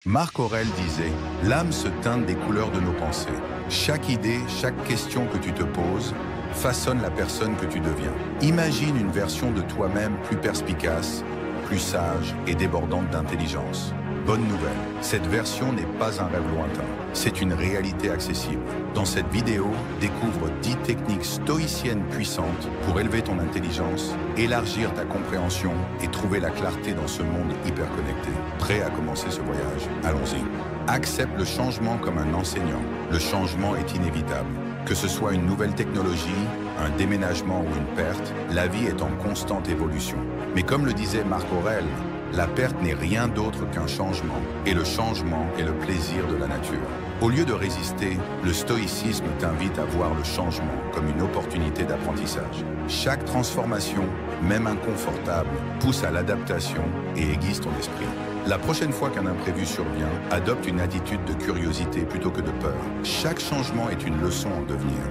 Marc Aurèle disait « L'âme se teinte des couleurs de nos pensées. Chaque idée, chaque question que tu te poses façonne la personne que tu deviens. Imagine une version de toi-même plus perspicace, plus sage et débordante d'intelligence. Bonne nouvelle, cette version n'est pas un rêve lointain, c'est une réalité accessible. Dans cette vidéo, découvre 10 techniques stoïciennes puissantes pour élever ton intelligence, élargir ta compréhension et trouver la clarté dans ce monde hyper connecté. Prêt à commencer ce voyage? Allons-y. Accepte le changement comme un enseignant. Le changement est inévitable. Que ce soit une nouvelle technologie, un déménagement ou une perte, la vie est en constante évolution. Mais comme le disait Marc Aurèle, la perte n'est rien d'autre qu'un changement, et le changement est le plaisir de la nature. Au lieu de résister, le stoïcisme t'invite à voir le changement comme une opportunité d'apprentissage. Chaque transformation, même inconfortable, pousse à l'adaptation et aiguise ton esprit. La prochaine fois qu'un imprévu survient, adopte une attitude de curiosité plutôt que de peur. Chaque changement est une leçon en devenir.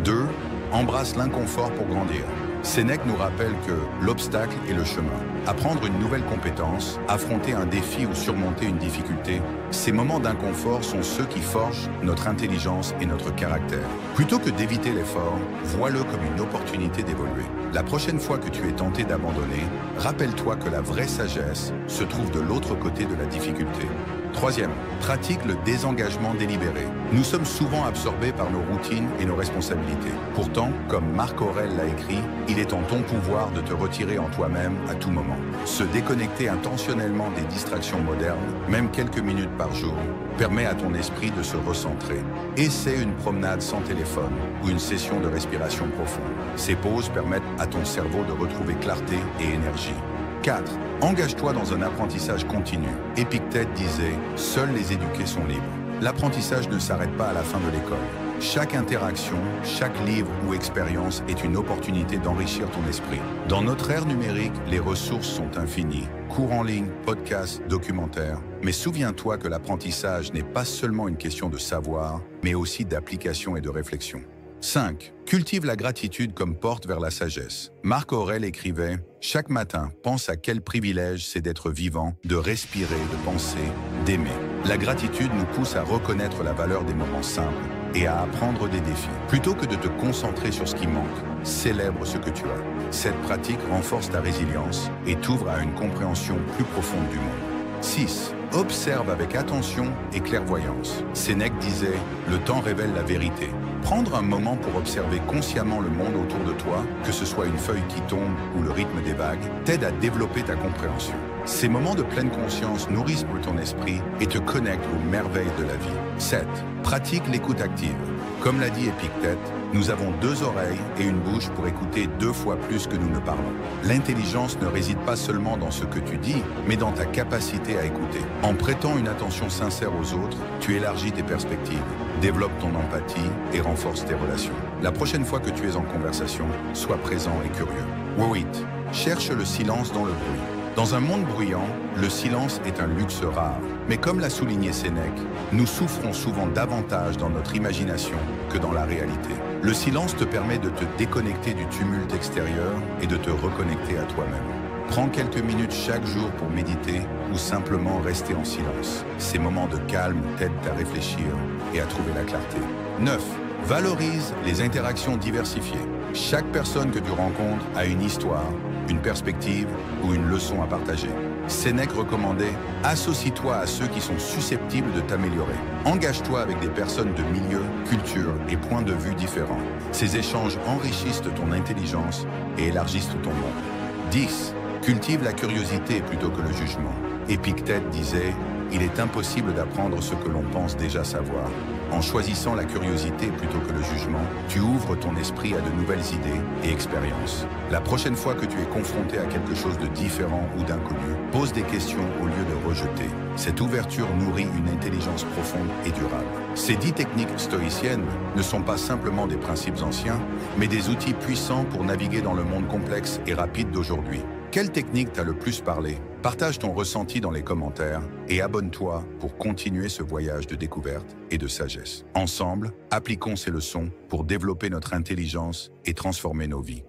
2. Embrasse l'inconfort pour grandir. Sénèque nous rappelle que l'obstacle est le chemin. Apprendre une nouvelle compétence, affronter un défi ou surmonter une difficulté, ces moments d'inconfort sont ceux qui forgent notre intelligence et notre caractère. Plutôt que d'éviter l'effort, vois-le comme une opportunité d'évoluer. La prochaine fois que tu es tenté d'abandonner, rappelle-toi que la vraie sagesse se trouve de l'autre côté de la difficulté. 3. Pratique le désengagement délibéré. Nous sommes souvent absorbés par nos routines et nos responsabilités. Pourtant, comme Marc Aurèle l'a écrit, il est en ton pouvoir de te retirer en toi-même à tout moment. Se déconnecter intentionnellement des distractions modernes, même quelques minutes par jour, permet à ton esprit de se recentrer. Essaie une promenade sans téléphone ou une session de respiration profonde. Ces pauses permettent à ton cerveau de retrouver clarté et énergie. 4. Engage-toi dans un apprentissage continu. Épictète disait « Seuls les éduqués sont libres ». L'apprentissage ne s'arrête pas à la fin de l'école. Chaque interaction, chaque livre ou expérience est une opportunité d'enrichir ton esprit. Dans notre ère numérique, les ressources sont infinies. Cours en ligne, podcasts, documentaires. Mais souviens-toi que l'apprentissage n'est pas seulement une question de savoir, mais aussi d'application et de réflexion. 5. Cultive la gratitude comme porte vers la sagesse. Marc Aurèle écrivait « Chaque matin, pense à quel privilège c'est d'être vivant, de respirer, de penser, d'aimer. » La gratitude nous pousse à reconnaître la valeur des moments simples et à apprendre des défis. Plutôt que de te concentrer sur ce qui manque, célèbre ce que tu as. Cette pratique renforce ta résilience et t'ouvre à une compréhension plus profonde du monde. 6. Observe avec attention et clairvoyance. Sénèque disait « Le temps révèle la vérité ». Prendre un moment pour observer consciemment le monde autour de toi, que ce soit une feuille qui tombe ou le rythme des vagues, t'aide à développer ta compréhension. Ces moments de pleine conscience nourrissent ton esprit et te connectent aux merveilles de la vie. 7. Pratique l'écoute active. Comme l'a dit Épictète, nous avons 2 oreilles et une bouche pour écouter 2 fois plus que nous ne parlons. L'intelligence ne réside pas seulement dans ce que tu dis, mais dans ta capacité à écouter. En prêtant une attention sincère aux autres, tu élargis tes perspectives, développes ton empathie et renforces tes relations. La prochaine fois que tu es en conversation, sois présent et curieux. 8. Cherche le silence dans le bruit. Dans un monde bruyant, le silence est un luxe rare. Mais comme l'a souligné Sénèque, nous souffrons souvent davantage dans notre imagination que dans la réalité. Le silence te permet de te déconnecter du tumulte extérieur et de te reconnecter à toi-même. Prends quelques minutes chaque jour pour méditer ou simplement rester en silence. Ces moments de calme t'aident à réfléchir et à trouver la clarté. 9. Valorise les interactions diversifiées. Chaque personne que tu rencontres a une histoire, une perspective ou une leçon à partager. Sénèque recommandait « Associe-toi à ceux qui sont susceptibles de t'améliorer. Engage-toi avec des personnes de milieux, cultures et points de vue différents. Ces échanges enrichissent ton intelligence et élargissent ton monde. » 10. Cultive la curiosité plutôt que le jugement. Épictète disait « Il est impossible d'apprendre ce que l'on pense déjà savoir. » En choisissant la curiosité plutôt que le jugement, tu ouvres ton esprit à de nouvelles idées et expériences. La prochaine fois que tu es confronté à quelque chose de différent ou d'inconnu, pose des questions au lieu de rejeter. Cette ouverture nourrit une intelligence profonde et durable. Ces 10 techniques stoïciennes ne sont pas simplement des principes anciens, mais des outils puissants pour naviguer dans le monde complexe et rapide d'aujourd'hui. Quelle technique t'a le plus parlé? Partage ton ressenti dans les commentaires et abonne-toi pour continuer ce voyage de découverte et de sagesse. Ensemble, appliquons ces leçons pour développer notre intelligence et transformer nos vies.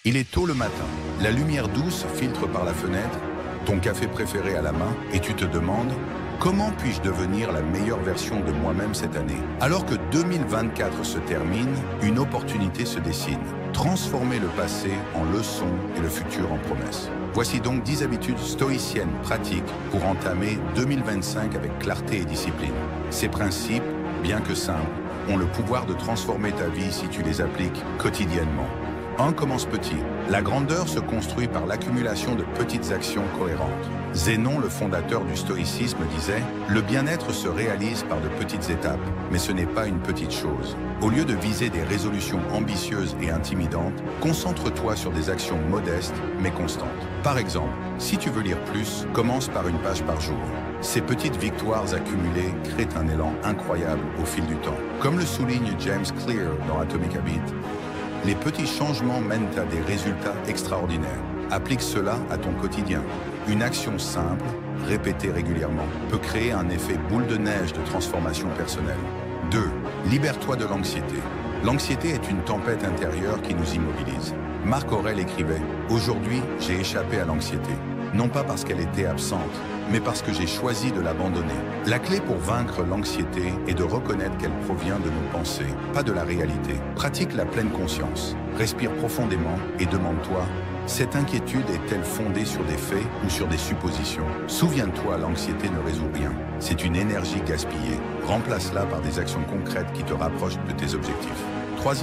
Il est tôt le matin, la lumière douce filtre par la fenêtre, ton café préféré à la main et tu te demandes Comment puis-je devenir la meilleure version de moi-même cette année? Alors que 2024 se termine, une opportunité se dessine. Transformer le passé en leçon et le futur en promesse. Voici donc 10 habitudes stoïciennes pratiques pour entamer 2025 avec clarté et discipline. Ces principes, bien que simples, ont le pouvoir de transformer ta vie si tu les appliques quotidiennement. 1. Commence petit. La grandeur se construit par l'accumulation de petites actions cohérentes. Zénon, le fondateur du stoïcisme, disait « Le bien-être se réalise par de petites étapes, mais ce n'est pas une petite chose. Au lieu de viser des résolutions ambitieuses et intimidantes, concentre-toi sur des actions modestes mais constantes. Par exemple, si tu veux lire plus, commence par une page par jour. Ces petites victoires accumulées créent un élan incroyable au fil du temps. Comme le souligne James Clear dans Atomic Habits, les petits changements mènent à des résultats extraordinaires. Applique cela à ton quotidien. Une action simple, répétée régulièrement, peut créer un effet boule de neige de transformation personnelle. 2. Libère-toi de l'anxiété. L'anxiété est une tempête intérieure qui nous immobilise. Marc Aurèle écrivait « Aujourd'hui, j'ai échappé à l'anxiété. Non pas parce qu'elle était absente, mais parce que j'ai choisi de l'abandonner. » La clé pour vaincre l'anxiété est de reconnaître qu'elle provient de nos pensées, pas de la réalité. Pratique la pleine conscience. Respire profondément et demande-toi « Cette inquiétude est-elle fondée sur des faits ou sur des suppositions ?» Souviens-toi, l'anxiété ne résout rien. C'est une énergie gaspillée. Remplace-la par des actions concrètes qui te rapprochent de tes objectifs. 3.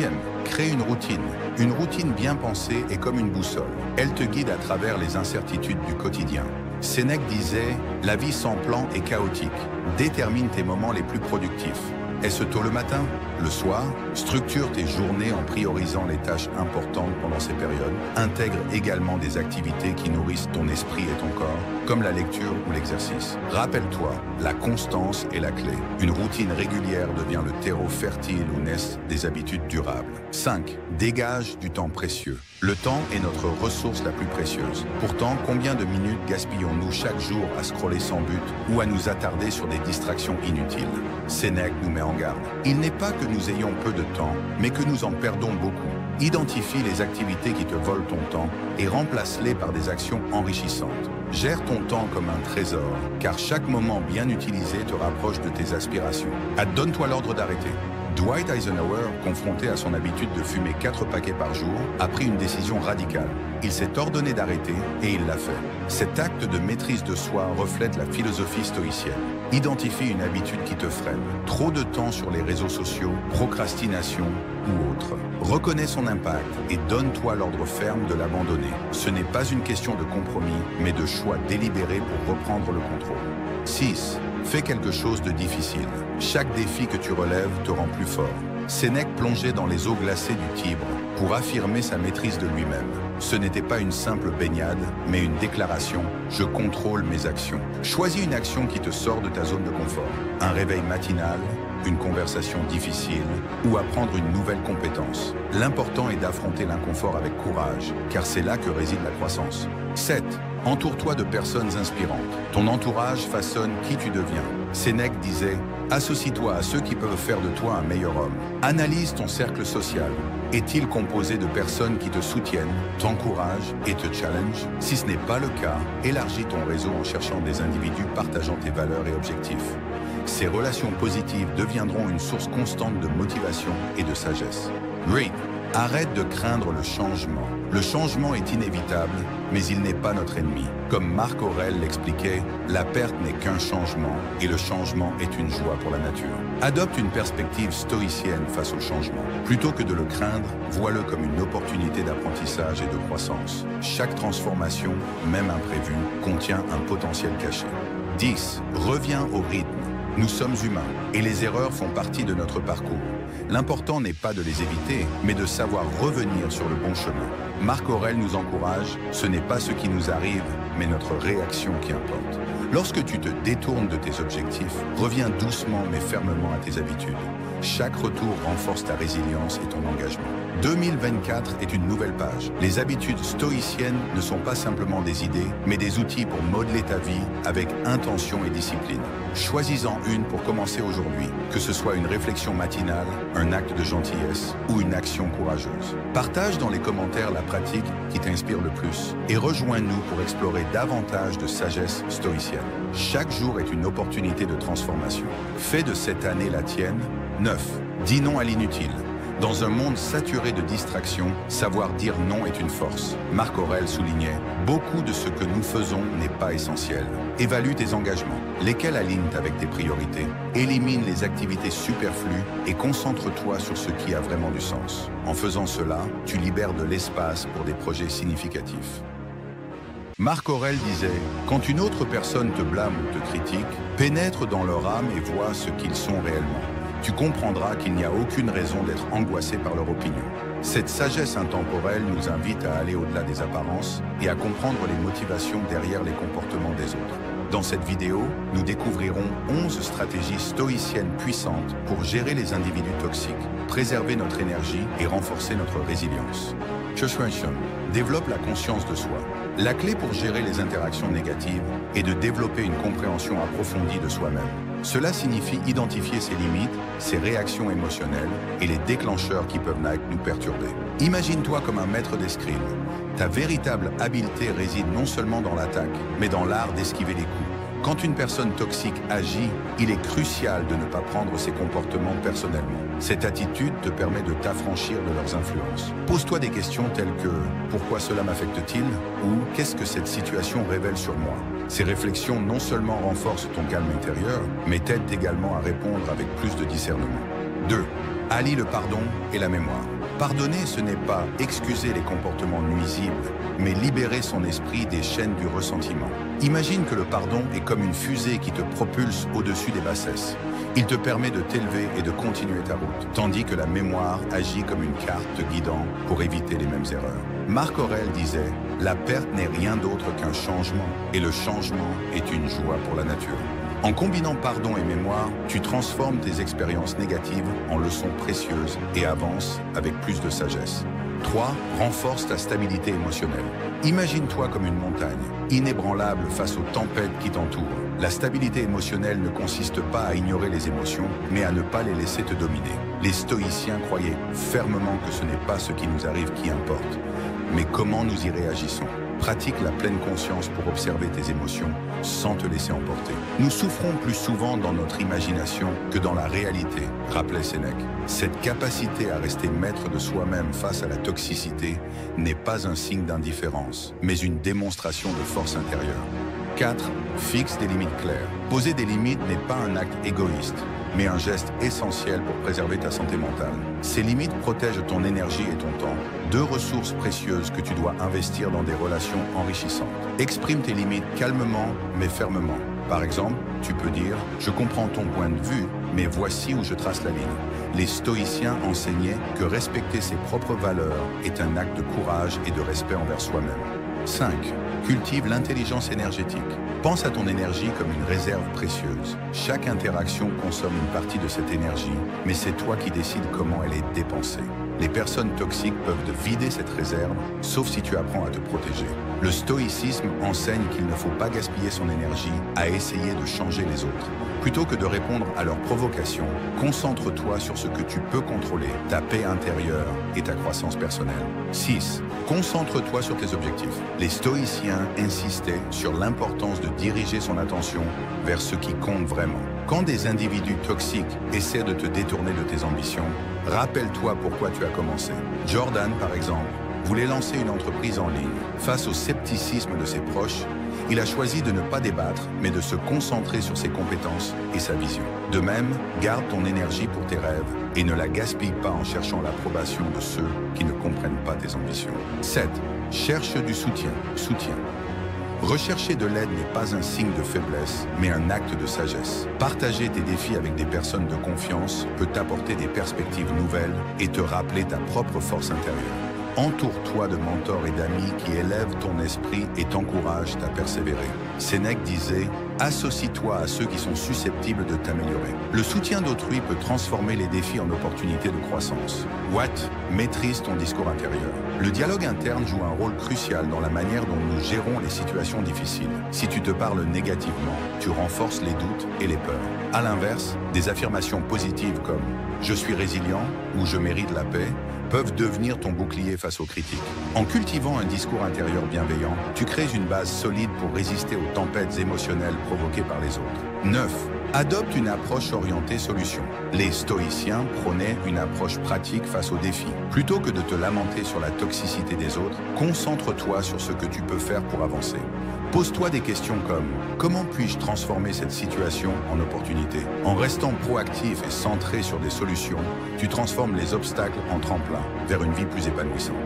Crée une routine. Une routine bien pensée est comme une boussole. Elle te guide à travers les incertitudes du quotidien. Sénèque disait « La vie sans plan est chaotique. Détermine tes moments les plus productifs. Est-ce tôt le matin? Le soir? Structure tes journées en priorisant les tâches importantes pendant ces périodes. Intègre également des activités qui nourrissent ton esprit et ton corps, comme la lecture ou l'exercice. Rappelle-toi, la constance est la clé. Une routine régulière devient le terreau fertile où naissent des habitudes durables. 5. Dégage du temps précieux. Le temps est notre ressource la plus précieuse. Pourtant, combien de minutes gaspillons-nous chaque jour à scroller sans but ou à nous attarder sur des distractions inutiles? Sénèque nous met en garde. Il n'est pas que nous ayons peu de temps, mais que nous en perdons beaucoup. Identifie les activités qui te volent ton temps et remplace-les par des actions enrichissantes. Gère ton temps comme un trésor, car chaque moment bien utilisé te rapproche de tes aspirations. Donne-toi l'ordre d'arrêter. Dwight Eisenhower, confronté à son habitude de fumer 4 paquets par jour, a pris une décision radicale. Il s'est ordonné d'arrêter et il l'a fait. Cet acte de maîtrise de soi reflète la philosophie stoïcienne. Identifie une habitude qui te freine. Trop de temps sur les réseaux sociaux, procrastination ou autre. Reconnais son impact et donne-toi l'ordre ferme de l'abandonner. Ce n'est pas une question de compromis, mais de choix délibéré pour reprendre le contrôle. 6. Fais quelque chose de difficile. Chaque défi que tu relèves te rend plus fort. Sénèque plongeait dans les eaux glacées du Tibre pour affirmer sa maîtrise de lui-même. Ce n'était pas une simple baignade, mais une déclaration « Je contrôle mes actions ». Choisis une action qui te sort de ta zone de confort. Un réveil matinal, une conversation difficile ou apprendre une nouvelle compétence. L'important est d'affronter l'inconfort avec courage, car c'est là que réside la croissance. 7. Entoure-toi de personnes inspirantes. Ton entourage façonne qui tu deviens. Sénèque disait « Associe-toi à ceux qui peuvent faire de toi un meilleur homme ». Analyse ton cercle social. Est-il composé de personnes qui te soutiennent, t'encouragent et te challengent? Si ce n'est pas le cas, élargis ton réseau en cherchant des individus partageant tes valeurs et objectifs. Ces relations positives deviendront une source constante de motivation et de sagesse. 8. Arrête de craindre le changement. Le changement est inévitable, mais il n'est pas notre ennemi. Comme Marc Aurèle l'expliquait, la perte n'est qu'un changement et le changement est une joie pour la nature. Adopte une perspective stoïcienne face au changement. Plutôt que de le craindre, vois-le comme une opportunité d'apprentissage et de croissance. Chaque transformation, même imprévue, contient un potentiel caché. 10. Reviens au rythme. Nous sommes humains et les erreurs font partie de notre parcours. L'important n'est pas de les éviter, mais de savoir revenir sur le bon chemin. Marc Aurèle nous encourage, ce n'est pas ce qui nous arrive, mais notre réaction qui importe. Lorsque tu te détournes de tes objectifs, reviens doucement mais fermement à tes habitudes. Chaque retour renforce ta résilience et ton engagement. 2024 est une nouvelle page. Les habitudes stoïciennes ne sont pas simplement des idées, mais des outils pour modeler ta vie avec intention et discipline. Choisis-en une pour commencer aujourd'hui, que ce soit une réflexion matinale, un acte de gentillesse ou une action courageuse. Partage dans les commentaires la pratique qui t'inspire le plus et rejoins-nous pour explorer davantage de sagesse stoïcienne. Chaque jour est une opportunité de transformation. Fais de cette année la tienne. 9. Dis non à l'inutile. Dans un monde saturé de distractions, savoir dire non est une force. Marc Aurèle soulignait « Beaucoup de ce que nous faisons n'est pas essentiel. Évalue tes engagements, lesquels alignent avec tes priorités. Élimine les activités superflues et concentre-toi sur ce qui a vraiment du sens. En faisant cela, tu libères de l'espace pour des projets significatifs. » Marc Aurèle disait « Quand une autre personne te blâme ou te critique, pénètre dans leur âme et vois ce qu'ils sont réellement. Tu comprendras qu'il n'y a aucune raison d'être angoissé par leur opinion. » Cette sagesse intemporelle nous invite à aller au-delà des apparences et à comprendre les motivations derrière les comportements des autres. Dans cette vidéo, nous découvrirons 11 stratégies stoïciennes puissantes pour gérer les individus toxiques, préserver notre énergie et renforcer notre résilience. Choshwenshan développe la conscience de soi. La clé pour gérer les interactions négatives est de développer une compréhension approfondie de soi-même. Cela signifie identifier ses limites, ses réactions émotionnelles et les déclencheurs qui peuvent nous perturber. Imagine-toi comme un maître d'escrime. Ta véritable habileté réside non seulement dans l'attaque, mais dans l'art d'esquiver les coups. Quand une personne toxique agit, il est crucial de ne pas prendre ses comportements personnellement. Cette attitude te permet de t'affranchir de leurs influences. Pose-toi des questions telles que « Pourquoi cela m'affecte-t-il » ou « Qu'est-ce que cette situation révèle sur moi ?» Ces réflexions non seulement renforcent ton calme intérieur, mais t'aident également à répondre avec plus de discernement. 2. Allie le pardon et la mémoire. Pardonner, ce n'est pas excuser les comportements nuisibles, mais libérer son esprit des chaînes du ressentiment. Imagine que le pardon est comme une fusée qui te propulse au-dessus des bassesses. Il te permet de t'élever et de continuer ta route, tandis que la mémoire agit comme une carte te guidant pour éviter les mêmes erreurs. Marc Aurèle disait « La perte n'est rien d'autre qu'un changement, et le changement est une joie pour la nature. » En combinant pardon et mémoire, tu transformes tes expériences négatives en leçons précieuses et avances avec plus de sagesse. 3. Renforce ta stabilité émotionnelle. Imagine-toi comme une montagne, inébranlable face aux tempêtes qui t'entourent. La stabilité émotionnelle ne consiste pas à ignorer les émotions, mais à ne pas les laisser te dominer. Les stoïciens croyaient fermement que ce n'est pas ce qui nous arrive qui importe, mais comment nous y réagissons. Pratique la pleine conscience pour observer tes émotions sans te laisser emporter. Nous souffrons plus souvent dans notre imagination que dans la réalité, rappelait Sénèque. Cette capacité à rester maître de soi-même face à la toxicité n'est pas un signe d'indifférence, mais une démonstration de force intérieure. 4. Fixe des limites claires. Poser des limites n'est pas un acte égoïste, mais un geste essentiel pour préserver ta santé mentale. Ces limites protègent ton énergie et ton temps, deux ressources précieuses que tu dois investir dans des relations enrichissantes. Exprime tes limites calmement mais fermement. Par exemple, tu peux dire « Je comprends ton point de vue, mais voici où je trace la ligne ». Les stoïciens enseignaient que respecter ses propres valeurs est un acte de courage et de respect envers soi-même. 5. Cultive l'intelligence énergétique. Pense à ton énergie comme une réserve précieuse. Chaque interaction consomme une partie de cette énergie, mais c'est toi qui décides comment elle est dépensée. Les personnes toxiques peuvent te vider cette réserve, sauf si tu apprends à te protéger. Le stoïcisme enseigne qu'il ne faut pas gaspiller son énergie à essayer de changer les autres. Plutôt que de répondre à leurs provocations, concentre-toi sur ce que tu peux contrôler, ta paix intérieure et ta croissance personnelle. 6. Concentre-toi sur tes objectifs. Les stoïciens insistaient sur l'importance de diriger son attention vers ce qui compte vraiment. Quand des individus toxiques essaient de te détourner de tes ambitions, rappelle-toi pourquoi tu as commencé. Jordan, par exemple, voulait lancer une entreprise en ligne. Face au scepticisme de ses proches, il a choisi de ne pas débattre, mais de se concentrer sur ses compétences et sa vision. De même, garde ton énergie pour tes rêves et ne la gaspille pas en cherchant l'approbation de ceux qui ne comprennent pas tes ambitions. 7. Cherche du soutien. Rechercher de l'aide n'est pas un signe de faiblesse, mais un acte de sagesse. Partager tes défis avec des personnes de confiance peut t'apporter des perspectives nouvelles et te rappeler ta propre force intérieure. Entoure-toi de mentors et d'amis qui élèvent ton esprit et t'encouragent à persévérer. Sénèque disait Associe-toi à ceux qui sont susceptibles de t'améliorer. Le soutien d'autrui peut transformer les défis en opportunités de croissance. Watt, maîtrise ton discours intérieur. Le dialogue interne joue un rôle crucial dans la manière dont nous gérons les situations difficiles. Si tu te parles négativement, tu renforces les doutes et les peurs. À l'inverse, des affirmations positives comme « je suis résilient » ou « je mérite la paix » peuvent devenir ton bouclier face aux critiques. En cultivant un discours intérieur bienveillant, tu crées une base solide pour résister aux tempêtes émotionnelles provoquées par les autres. 9. Adopte une approche orientée solution. Les stoïciens prônaient une approche pratique face aux défis. Plutôt que de te lamenter sur la toxicité des autres, concentre-toi sur ce que tu peux faire pour avancer. Pose-toi des questions comme « Comment puis-je transformer cette situation en opportunité ?» En restant proactif et centré sur des solutions, tu transformes les obstacles en tremplin vers une vie plus épanouissante.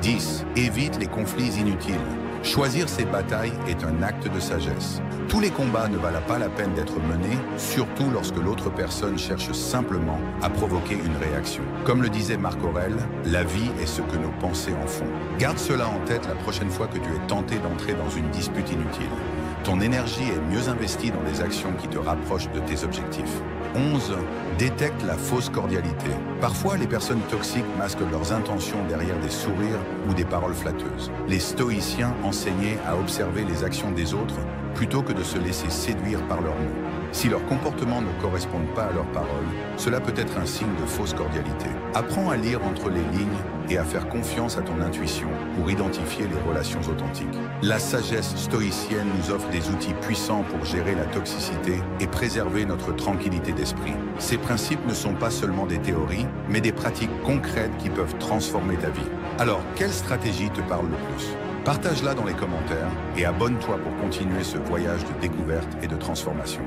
10. Évite les conflits inutiles. Choisir ses batailles est un acte de sagesse. Tous les combats ne valent pas la peine d'être menés, surtout lorsque l'autre personne cherche simplement à provoquer une réaction. Comme le disait Marc Aurèle, la vie est ce que nos pensées en font. Garde cela en tête la prochaine fois que tu es tenté d'entrer dans une dispute inutile. Ton énergie est mieux investie dans des actions qui te rapprochent de tes objectifs. 11. Détecte la fausse cordialité. Parfois, les personnes toxiques masquent leurs intentions derrière des sourires ou des paroles flatteuses. Les stoïciens enseignaient à observer les actions des autres plutôt que de se laisser séduire par leurs mots. Si leurs comportements ne correspondent pas à leurs paroles, cela peut être un signe de fausse cordialité. Apprends à lire entre les lignes et à faire confiance à ton intuition pour identifier les relations authentiques. La sagesse stoïcienne nous offre des outils puissants pour gérer la toxicité et préserver notre tranquillité d'esprit. Ces principes ne sont pas seulement des théories, mais des pratiques concrètes qui peuvent transformer ta vie. Alors, quelle stratégie te parle le plus ? Partage-la dans les commentaires et abonne-toi pour continuer ce voyage de découverte et de transformation.